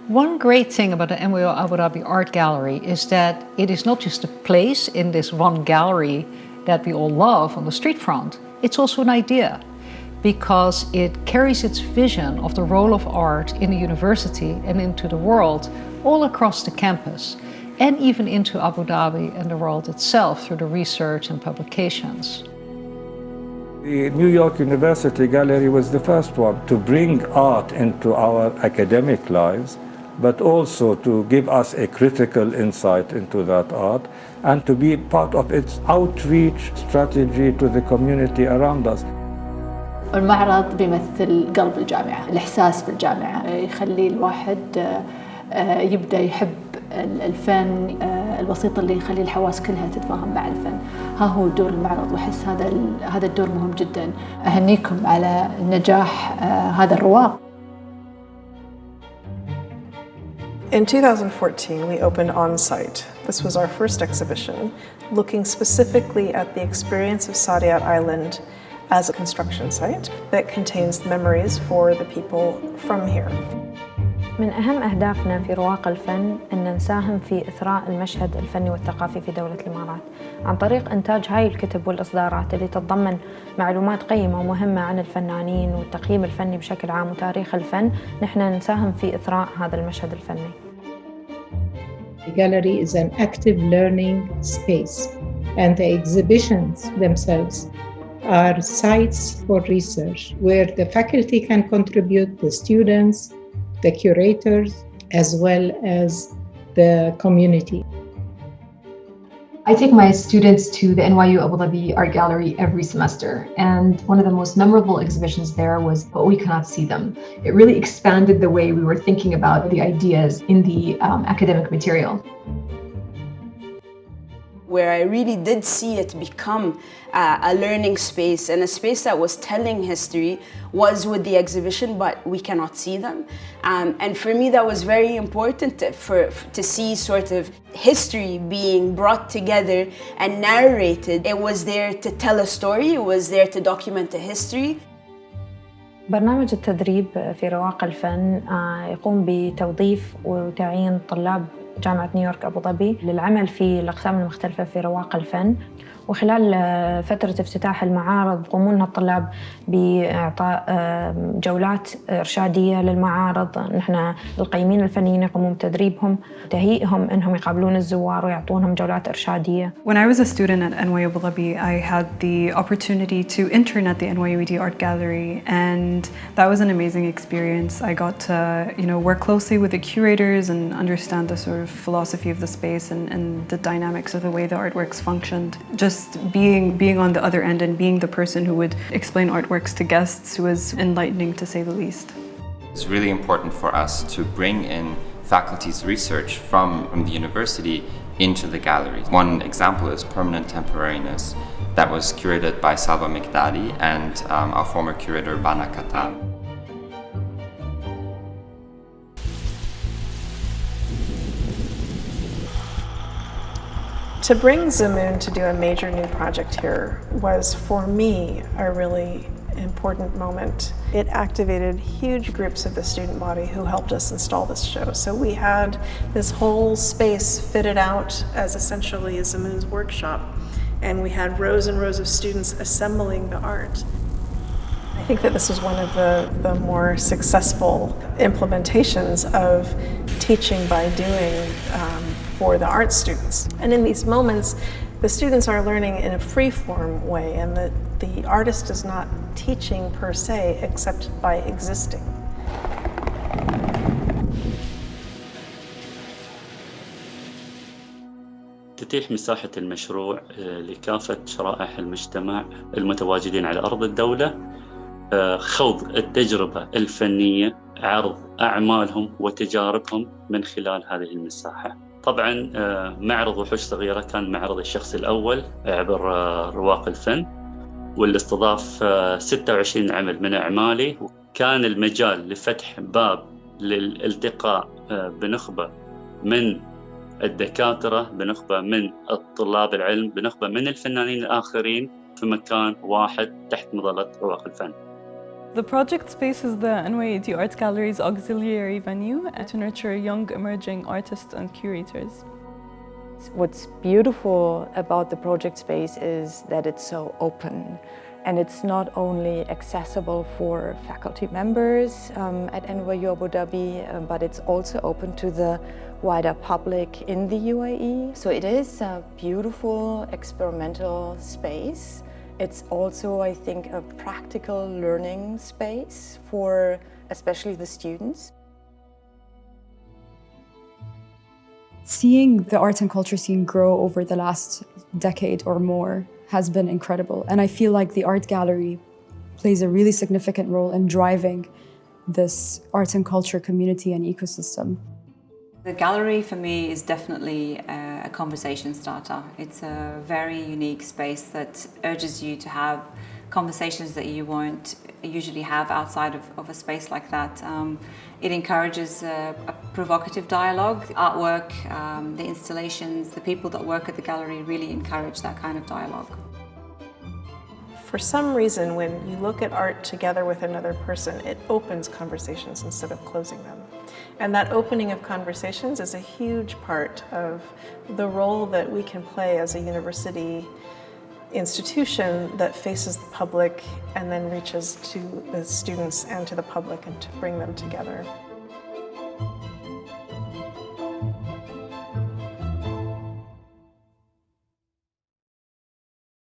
One great thing about the NYU Abu Dhabi Art Gallery is that it is not just a place in this one gallery that we all love on the street front. It's also an idea, because it carries its vision of the role of art in the university and into the world all across the campus, and even into Abu Dhabi and the world itself through the research and publications. The New York University Gallery was the first one to bring art into our academic lives, but also to give us a critical insight into that art and to be part of its outreach strategy to the community around us. المعرض بيمثل قلب الجامعة، الإحساس في الجامعة، يخلي الواحد يبدأ يحب الفن البسيط اللي يخلي الحواس كلها تتفاهم مع الفن. ها هو دور المعرض، وأحس هذا الدور مهم جدا. أهنيكم على نجاح هذا الرواق. In 2014, we opened On Site. This was our first exhibition, looking specifically at the experience of Saadiyat Island as a construction site that contains memories for the people from here. من أهم أهدافنا في رواق الفن أن نساهم في إثراء المشهد الفني والثقافي في دولة الإمارات عن طريق إنتاج هاي الكتب والإصدارات اللي تتضمن معلومات قيمة ومهمة عن الفنانين والتقييم الفني بشكل عام وتاريخ الفن. نحن نساهم في إثراء هذا المشهد الفني. The gallery is an active learning space, and the exhibitions themselves are sites for research where the faculty can contribute, the students, the curators, as well as the community. I take my students to the NYU Abu Dhabi Art Gallery every semester, and one of the most memorable exhibitions there was But We Cannot See Them. It really expanded the way we were thinking about the ideas in the academic material. Where I really did see it become a learning space and a space that was telling history was with the exhibition, But We Cannot See Them. And for me, that was very important to see sort of history being brought together and narrated. It was there to tell a story, it was there to document a history. برنامج التدريب في رواق الفن يقوم بتوظيف وتعيين طلاب جامعة نيويورك أبو ظبي للعمل في الأقسام المختلفة في رواق الفن. وخلال فترة افتتاح المعارض يقومون لنا الطلاب بإعطاء جولات إرشادية للمعارض. نحن القيمين الفنيين يقومون بتدريبهم وتهيئهم إنهم يقابلون الزوار ويعطونهم جولات إرشادية. When I was a student at NYU Abu Dhabi, I had the opportunity to intern at the NYU Art Gallery, and that was an amazing experience. I got to, work closely with the curators and understand the sort of philosophy of the space and the dynamics of the way the artworks functioned. Just being on the other end and being the person who would explain artworks to guests was enlightening, to say the least. It's really important for us to bring in faculty's research from the university into the gallery. One example is permanent temporariness that was curated by Salva Mikdadi and our former curator Bana Katam. To bring Zamoon to do a major new project here was, for me, a really important moment. It activated huge groups of the student body who helped us install this show. So we had this whole space fitted out as essentially a Zamoon's workshop, and we had rows and rows of students assembling the art. I think that this was one of the more successful implementations of teaching by doing for the art students. And in these moments, the students are learning in a free-form way, and the artist is not teaching per se, except by existing. تتيح مساحة المشروع لكافة شرائح المجتمع المتواجدين على أرض الدولة خوض التجربة الفنية، عرض أعمالهم وتجاربهم من خلال هذه المساحة. طبعاً معرض وحوش صغيرة كان معرض الشخص الأول عبر رواق الفن، واللي استضاف 26 عمل من أعمالي. كان المجال لفتح باب للالتقاء بنخبة من الدكاترة، بنخبة من الطلاب العلم، بنخبة من الفنانين الآخرين في مكان واحد تحت مظلة رواق الفن. The project space is the NYU Art Gallery's auxiliary venue to nurture young emerging artists and curators. What's beautiful about the project space is that it's so open, and it's not only accessible for faculty members at NYU Abu Dhabi, but it's also open to the wider public in the UAE. So it is a beautiful experimental space. It's also, I think, a practical learning space for especially the students. Seeing the arts and culture scene grow over the last decade or more has been incredible. And I feel like the art gallery plays a really significant role in driving this arts and culture community and ecosystem. The gallery for me is definitely a conversation starter. It's a very unique space that urges you to have conversations that you won't usually have outside of a space like that. It encourages a provocative dialogue. Artwork, the installations, the people that work at the gallery really encourage that kind of dialogue. For some reason, when you look at art together with another person, it opens conversations instead of closing them. And that opening of conversations is a huge part of the role that we can play as a university institution that faces the public and then reaches to the students and to the public and to bring them together.